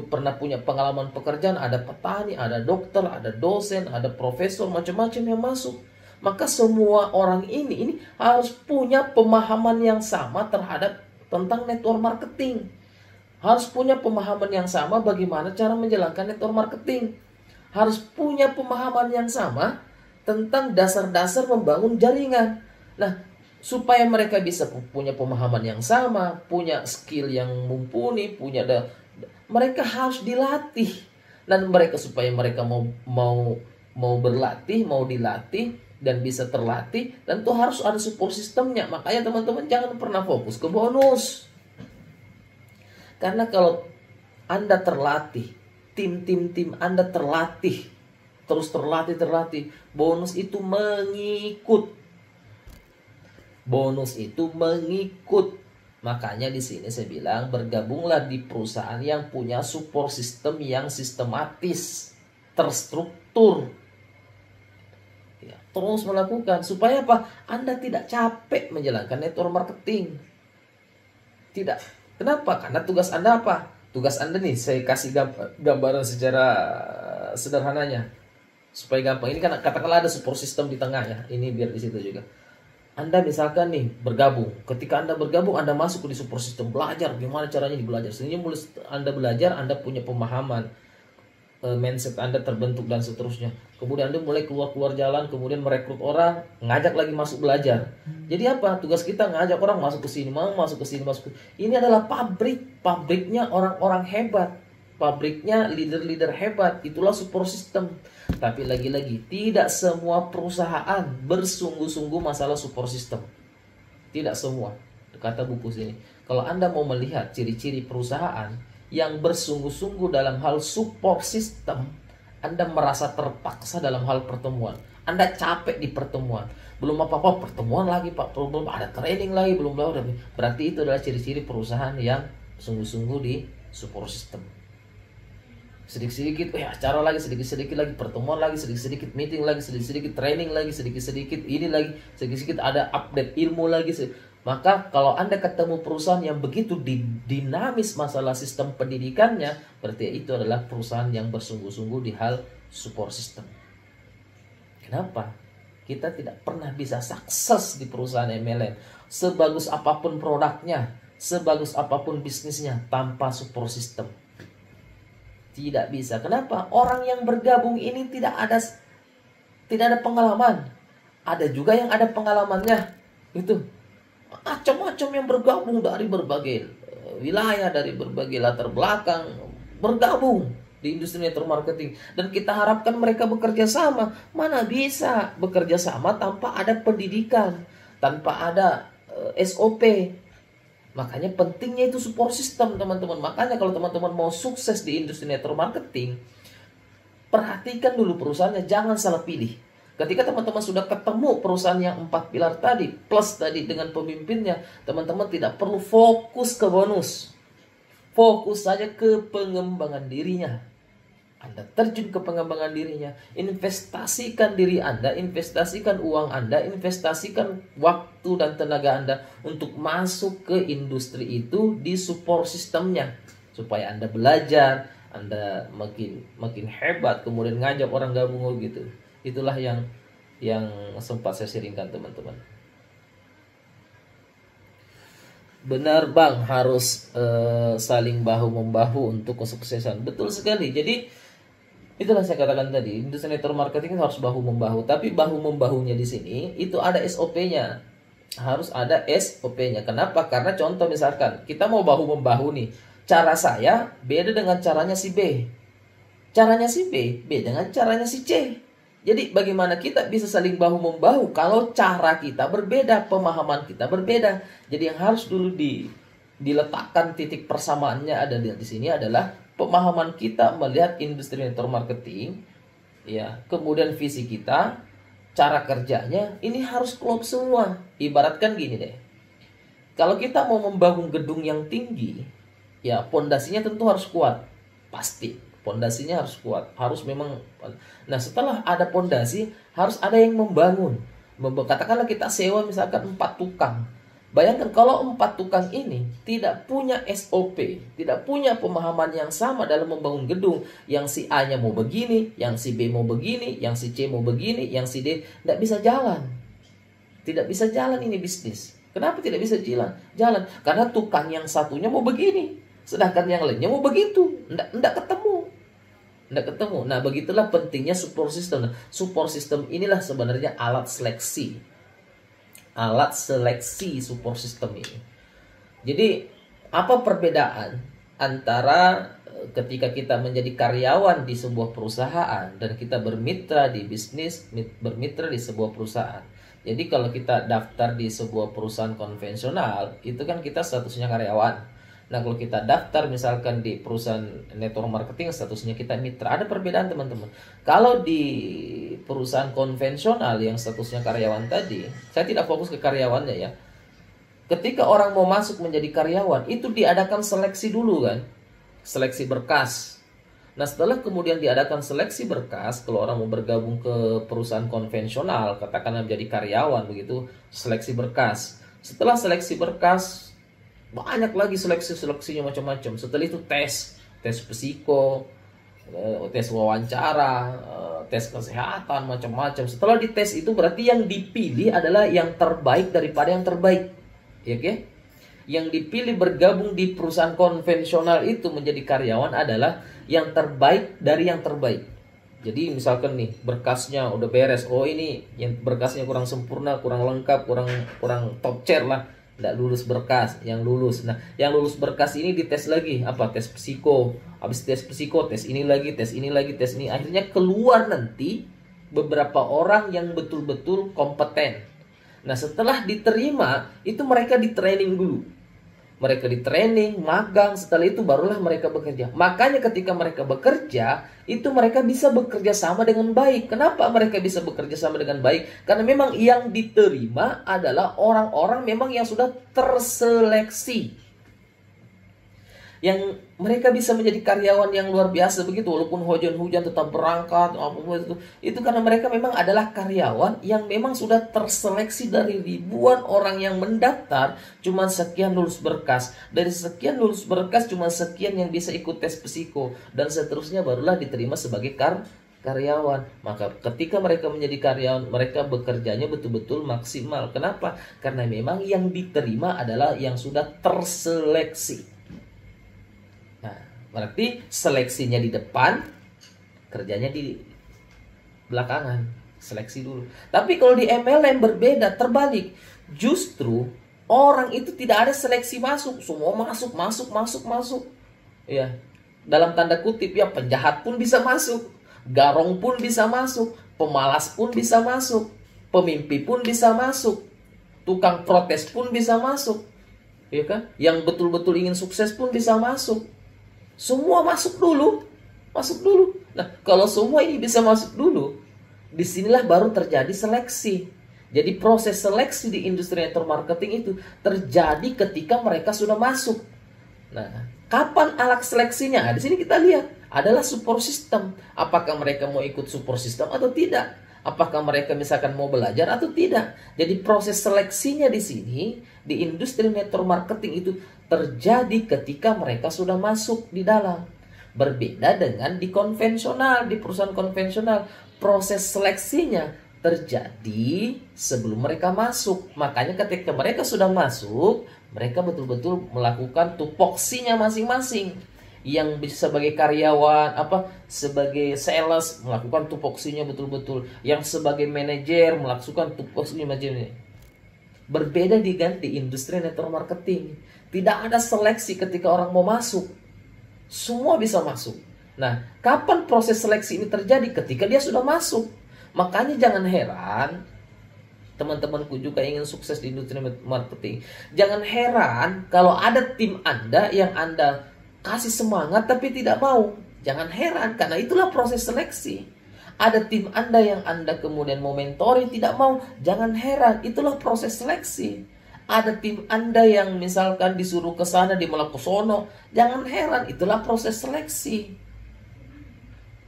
pernah punya pengalaman pekerjaan, ada petani, ada dokter, ada dosen, ada profesor, macam-macam yang masuk. Maka semua orang ini harus punya pemahaman yang sama terhadap tentang network marketing. Harus punya pemahaman yang sama bagaimana cara menjalankan network marketing. Harus punya pemahaman yang sama tentang dasar-dasar membangun jaringan. Nah, supaya mereka bisa punya pemahaman yang sama, punya skill yang mumpuni, mereka harus dilatih. Dan supaya mereka mau berlatih, mau dilatih dan bisa terlatih, tentu harus ada support sistemnya. Makanya teman-teman jangan pernah fokus ke bonus. Karena kalau Anda terlatih, tim Anda terlatih, terus terlatih. Bonus itu mengikut. Makanya di sini saya bilang bergabunglah di perusahaan yang punya support system yang sistematis, terstruktur. Ya, terus melakukan supaya apa? Anda tidak capek menjalankan network marketing. Tidak. Kenapa? Karena tugas Anda apa? Tugas Anda nih, saya kasih gambaran secara sederhananya supaya gampang. Ini kan katakanlah ada support system di tengahnya. Ini biar di situ juga. Anda misalkan nih bergabung. Ketika Anda bergabung, Anda masuk di support system, belajar gimana caranya belajar. Sehingga mulai Anda belajar, Anda punya pemahaman, mindset Anda terbentuk dan seterusnya. Kemudian Anda mulai keluar jalan, kemudian merekrut orang, ngajak lagi masuk belajar. Jadi apa? Tugas kita ngajak orang masuk ke sini, masuk ke sini. Ini adalah pabriknya orang-orang hebat. Pabriknya leader-leader hebat. Itulah support system. Tapi lagi-lagi tidak semua perusahaan bersungguh-sungguh masalah support system. Tidak semua. Kata buku sini. Kalau Anda mau melihat ciri-ciri perusahaan yang bersungguh-sungguh dalam hal support system, Anda merasa terpaksa dalam hal pertemuan. Anda capek di pertemuan. Belum apa-apa pertemuan lagi Pak, belum ada training lagi, belum. Berarti itu adalah ciri-ciri perusahaan yang sungguh-sungguh di support system. Sedikit-sedikit acara lagi, sedikit-sedikit lagi pertemuan lagi, sedikit-sedikit meeting lagi, sedikit-sedikit training lagi, sedikit-sedikit ini lagi, sedikit-sedikit ada update ilmu lagi. Maka kalau Anda ketemu perusahaan yang begitu dinamis masalah sistem pendidikannya, berarti itu adalah perusahaan yang bersungguh-sungguh di hal support system. Kenapa? Kita tidak pernah bisa sukses di perusahaan MLM. Sebagus apapun produknya, sebagus apapun bisnisnya, tanpa support system. Tidak bisa. Kenapa? Orang yang bergabung ini tidak ada pengalaman. Ada juga yang ada pengalamannya. Itu macam-macam yang bergabung dari berbagai wilayah, dari berbagai latar belakang, bergabung di industri network marketing. Dan kita harapkan mereka bekerja sama. Mana bisa bekerja sama tanpa ada pendidikan, tanpa ada SOP. Makanya pentingnya itu support system, teman-teman. Makanya kalau teman-teman mau sukses di industri network marketing, perhatikan dulu perusahaannya, jangan salah pilih. Ketika teman-teman sudah ketemu perusahaan yang 4 pilar tadi, plus tadi dengan pemimpinnya, teman-teman tidak perlu fokus ke bonus. Fokus saja ke pengembangan dirinya. Anda terjun ke pengembangan dirinya, investasikan diri Anda, investasikan uang Anda, investasikan waktu dan tenaga Anda untuk masuk ke industri itu di support sistemnya, supaya Anda belajar, Anda makin hebat, kemudian ngajak orang gabung gitu. Itulah yang sempat saya sharingkan, teman-teman. Benar Bang, harus saling bahu-membahu untuk kesuksesan. Betul sekali. Jadi itulah saya katakan tadi, industri network marketing harus bahu-membahu. Tapi bahu-membahunya di sini itu ada SOP-nya. Harus ada SOP-nya. Kenapa? Karena contoh misalkan kita mau bahu-membahu nih. Cara saya beda dengan caranya si B. Caranya si B beda dengan caranya si C. Jadi bagaimana kita bisa saling bahu-membahu kalau cara kita berbeda, pemahaman kita berbeda. Jadi yang harus dulu diletakkan titik persamaannya ada di sini adalah pemahaman kita melihat industri network marketing, ya, kemudian visi kita, cara kerjanya, ini harus klop semua. Ibaratkan gini deh, kalau kita mau membangun gedung yang tinggi, ya pondasinya tentu harus kuat, pasti. Pondasinya harus kuat, harus memang. Nah setelah ada pondasi, harus ada yang membangun. Katakanlah kita sewa misalkan 4 tukang. Bayangkan kalau 4 tukang ini tidak punya SOP, tidak punya pemahaman yang sama dalam membangun gedung. Yang si A-nya mau begini, yang si B mau begini, yang si C mau begini, yang si D, tidak bisa jalan. Tidak bisa jalan ini bisnis. Kenapa tidak bisa jalan? Karena tukang yang satunya mau begini, sedangkan yang lainnya mau begitu. Tidak ketemu. Nah begitulah pentingnya support system. Support system inilah sebenarnya alat seleksi support system ini. Jadi apa perbedaan antara ketika kita menjadi karyawan di sebuah perusahaan dan kita bermitra di bisnis, bermitra di sebuah perusahaan. Jadi kalau kita daftar di sebuah perusahaan konvensional, itu kan kita statusnya karyawan. Nah, kalau kita daftar misalkan di perusahaan network marketing, statusnya kita mitra. Ada perbedaan, teman-teman. Kalau di perusahaan konvensional yang statusnya karyawan tadi, saya tidak fokus ke karyawannya ya. Ketika orang mau masuk menjadi karyawan, itu diadakan seleksi dulu kan. Seleksi berkas. Nah, setelah kemudian diadakan seleksi berkas, kalau orang mau bergabung ke perusahaan konvensional, katakanlah menjadi karyawan begitu, seleksi berkas. Setelah seleksi berkas, banyak lagi seleksinya macam-macam. Setelah itu tes psiko, tes wawancara, tes kesehatan macam-macam. Setelah dites itu berarti yang dipilih adalah yang terbaik daripada yang terbaik. Ya, oke? Yang dipilih bergabung di perusahaan konvensional itu menjadi karyawan adalah yang terbaik dari yang terbaik. Jadi misalkan nih berkasnya udah beres, oh ini yang berkasnya kurang sempurna, kurang lengkap, kurang top chair lah, nggak lulus berkas. Yang lulus, nah yang lulus berkas ini dites lagi, apa, tes psiko. Habis tes psiko, tes ini lagi, tes ini lagi, tes ini. Akhirnya keluar nanti beberapa orang yang betul-betul kompeten. Nah, setelah diterima, itu mereka di training dulu. Mereka di training, magang, setelah itu barulah mereka bekerja. Makanya ketika mereka bekerja, itu mereka bisa bekerja sama dengan baik. Kenapa mereka bisa bekerja sama dengan baik? Karena memang yang diterima adalah orang-orang memang yang sudah terseleksi. Yang mereka bisa menjadi karyawan yang luar biasa begitu, walaupun hujan-hujan tetap berangkat, itu karena mereka memang adalah karyawan yang memang sudah terseleksi dari ribuan orang yang mendaftar, cuma sekian lulus berkas. Dari sekian lulus berkas cuma sekian yang bisa ikut tes psiko, dan seterusnya barulah diterima sebagai karyawan. Maka ketika mereka menjadi karyawan, mereka bekerjanya betul-betul maksimal. Kenapa? Karena memang yang diterima adalah yang sudah terseleksi. Berarti seleksinya di depan, kerjanya di belakangan. Seleksi dulu. Tapi kalau di MLM berbeda, terbalik. Justru orang itu tidak ada seleksi masuk. Semua masuk. Ya. Dalam tanda kutip ya, penjahat pun bisa masuk. Garong pun bisa masuk. Pemalas pun bisa masuk. Pemimpi pun bisa masuk. Tukang protes pun bisa masuk. Ya kan? Yang betul-betul ingin sukses pun bisa masuk. Semua masuk dulu. Nah, kalau semua ini bisa masuk dulu, disinilah baru terjadi seleksi. Jadi proses seleksi di industri network marketing itu terjadi ketika mereka sudah masuk. Nah, kapan alat seleksinya? Di sini kita lihat adalah support system. Apakah mereka mau ikut support system atau tidak? Apakah mereka misalkan mau belajar atau tidak? Jadi proses seleksinya di sini di industri network marketing itu terjadi ketika mereka sudah masuk di dalam. Berbeda dengan di konvensional, di perusahaan konvensional, proses seleksinya terjadi sebelum mereka masuk. Makanya ketika mereka sudah masuk, mereka betul-betul melakukan tupoksinya masing-masing. Yang bisa sebagai karyawan, sebagai sales, melakukan tupoksinya betul-betul. Yang sebagai manajer melakukan tupoksinya macam ini. Berbeda dengan di industri network marketing. Tidak ada seleksi ketika orang mau masuk. Semua bisa masuk. Nah, kapan proses seleksi ini terjadi? Ketika dia sudah masuk. Makanya jangan heran, teman-temanku juga ingin sukses di industri marketing. Jangan heran kalau ada tim Anda yang Anda kasih semangat tapi tidak mau. Jangan heran, karena itulah proses seleksi. Ada tim Anda yang Anda kemudian mau mentoring tidak mau. Jangan heran, itulah proses seleksi. Ada tim Anda yang misalkan disuruh ke sana di malah ke sono. Jangan heran, itulah proses seleksi.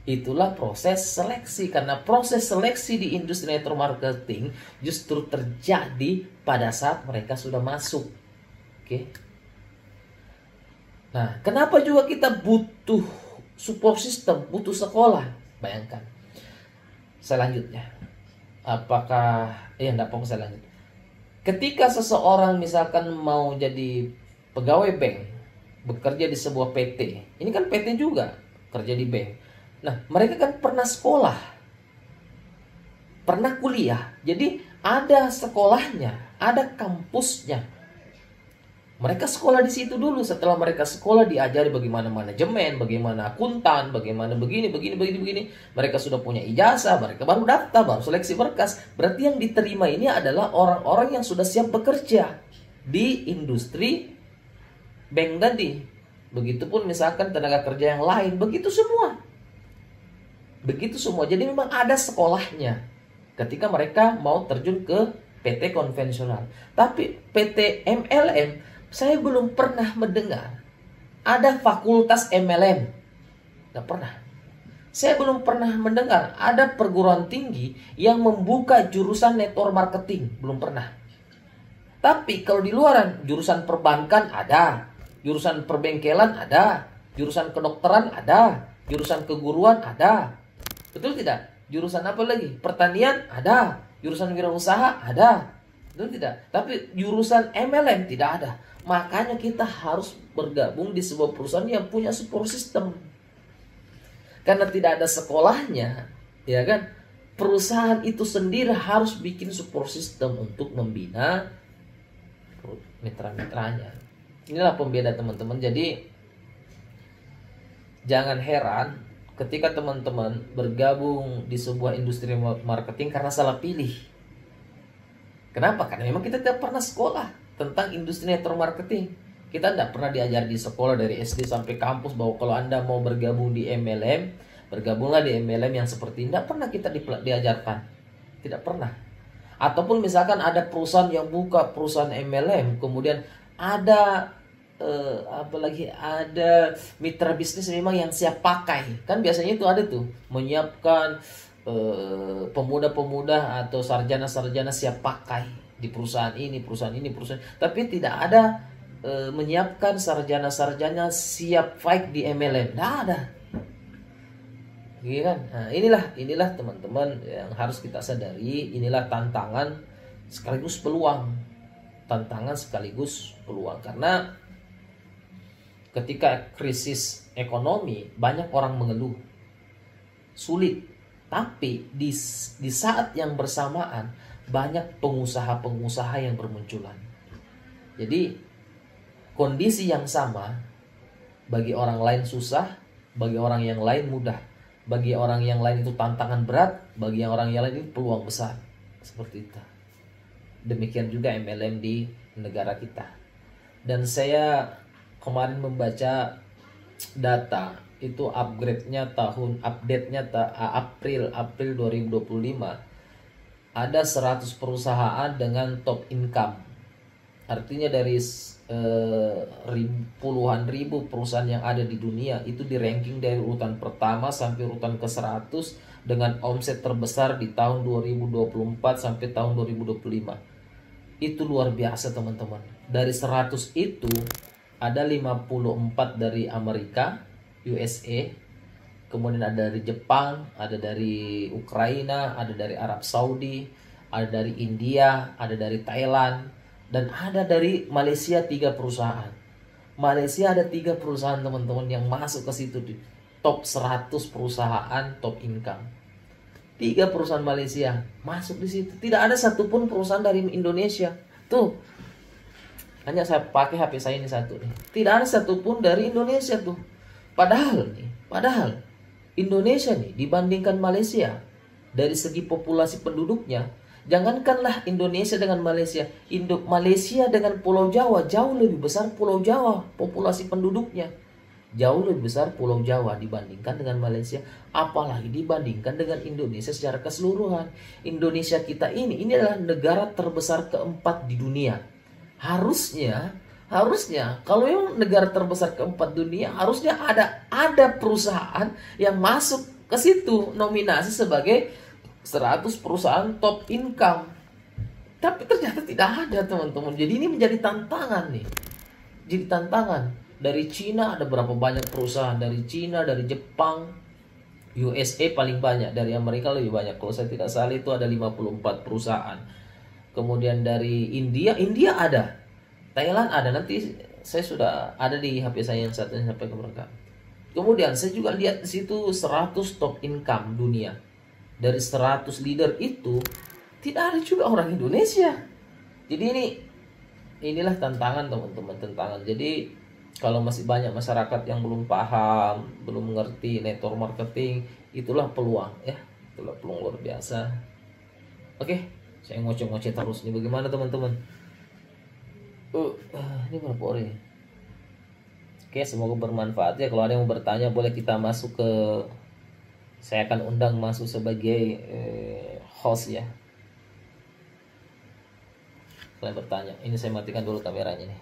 Itulah proses seleksi. Karena proses seleksi di industri network marketing justru terjadi pada saat mereka sudah masuk. Oke. Nah, kenapa juga kita butuh support system, butuh sekolah? Bayangkan. Selanjutnya, enggak pokoknya saya lanjut. Ketika seseorang misalkan mau jadi pegawai bank, bekerja di sebuah PT, ini kan PT juga, kerja di bank. Nah, mereka kan pernah sekolah, pernah kuliah, jadi ada sekolahnya, ada kampusnya. Mereka sekolah di situ dulu. Setelah mereka sekolah diajari bagaimana manajemen, bagaimana akuntan, bagaimana begini. Mereka sudah punya ijazah, mereka baru daftar, baru seleksi berkas. Berarti yang diterima ini adalah orang-orang yang sudah siap bekerja di industri bank tadi. Begitupun misalkan tenaga kerja yang lain, begitu semua. Begitu semua. Jadi memang ada sekolahnya ketika mereka mau terjun ke PT konvensional. Tapi PT MLM, saya belum pernah mendengar ada fakultas MLM. Nggak pernah. Saya belum pernah mendengar ada perguruan tinggi yang membuka jurusan network marketing. Belum pernah. Tapi kalau di luaran, jurusan perbankan ada, jurusan perbengkelan ada, jurusan kedokteran ada, jurusan keguruan ada. Betul tidak? Jurusan apa lagi? Pertanian ada, jurusan wirausaha ada. Betul tidak? Tapi jurusan MLM tidak ada. Makanya kita harus bergabung di sebuah perusahaan yang punya support system. Karena tidak ada sekolahnya, ya kan? Perusahaan itu sendiri harus bikin support system untuk membina mitra-mitranya. Inilah pembeda teman-teman. Jadi jangan heran ketika teman-teman bergabung di sebuah industri marketing karena salah pilih. Kenapa? Karena memang kita tidak pernah sekolah tentang industri network marketing. Kita tidak pernah diajar di sekolah dari SD sampai kampus bahwa kalau Anda mau bergabung di MLM, bergabunglah di MLM yang seperti ini. Tidak pernah kita diajarkan. Tidak pernah. Ataupun misalkan ada perusahaan yang buka perusahaan MLM, kemudian ada apalagi ada mitra bisnis memang yang siap pakai. Kan biasanya itu ada tuh, menyiapkan pemuda-pemuda atau sarjana-sarjana siap pakai di perusahaan ini, perusahaan ini, perusahaan. Tapi tidak ada menyiapkan sarjana-sarjana siap fight di MLM. Tidak ada. Iya kan? Nah, inilah teman-teman yang harus kita sadari. Inilah tantangan sekaligus peluang. Tantangan sekaligus peluang. Karena ketika krisis ekonomi, banyak orang mengeluh. Sulit. Tapi di saat yang bersamaan, banyak pengusaha-pengusaha yang bermunculan. Jadi, kondisi yang sama, bagi orang lain susah, bagi orang yang lain mudah. Bagi orang yang lain itu tantangan berat, bagi orang yang lain itu peluang besar. Seperti itu. Demikian juga MLM di negara kita. Dan saya kemarin membaca data itu update-nya April 2025. Ada 100 perusahaan dengan top income. Artinya dari puluhan ribu perusahaan yang ada di dunia itu di ranking dari urutan pertama sampai urutan ke-100 dengan omset terbesar di tahun 2024 sampai tahun 2025. Itu luar biasa teman-teman. Dari 100 itu ada 54 dari Amerika, USA, kemudian ada dari Jepang, ada dari Ukraina, ada dari Arab Saudi, ada dari India, ada dari Thailand, dan ada dari Malaysia 3 perusahaan. Malaysia ada 3 perusahaan teman-teman yang masuk ke situ di top 100 perusahaan top income. 3 perusahaan Malaysia masuk di situ. Tidak ada satupun perusahaan dari Indonesia. Tuh. Hanya saya pakai HP saya ini satu nih. Tidak ada satupun dari Indonesia tuh. Padahal Indonesia nih dibandingkan Malaysia dari segi populasi penduduknya, jangankanlah Indonesia dengan Malaysia, Malaysia dengan Pulau Jawa jauh lebih besar. Pulau Jawa populasi penduduknya jauh lebih besar Pulau Jawa dibandingkan dengan Malaysia, apalagi dibandingkan dengan Indonesia secara keseluruhan. Indonesia kita ini adalah negara terbesar keempat di dunia. Harusnya kalau yang negara terbesar keempat dunia, harusnya ada perusahaan yang masuk ke situ nominasi sebagai 100 perusahaan top income. Tapi ternyata tidak ada teman-teman. Jadi ini menjadi tantangan nih. Jadi tantangan. Dari Cina ada berapa banyak perusahaan. Dari Cina, dari Jepang, USA paling banyak. Dari Amerika lebih banyak. Kalau saya tidak salah itu ada 54 perusahaan. Kemudian dari India ada. Thailand ada. Nanti saya sudah ada di HP saya yang saat ini sampai ke mereka. Kemudian saya juga lihat di situ 100 top income dunia. Dari 100 leader itu tidak ada juga orang Indonesia. Jadi inilah tantangan teman-teman, tantangan. Jadi kalau masih banyak masyarakat yang belum paham, belum mengerti network marketing, itulah peluang ya. Itulah peluang luar biasa. Oke, saya ngoceh-ngoceh terus nih. Bagaimana teman-teman? Ini berapa orang? Oke, semoga bermanfaat ya. Kalau ada yang mau bertanya boleh kita masuk ke, saya akan undang masuk sebagai host ya. Kalian bertanya. Ini saya matikan dulu kameranya nih.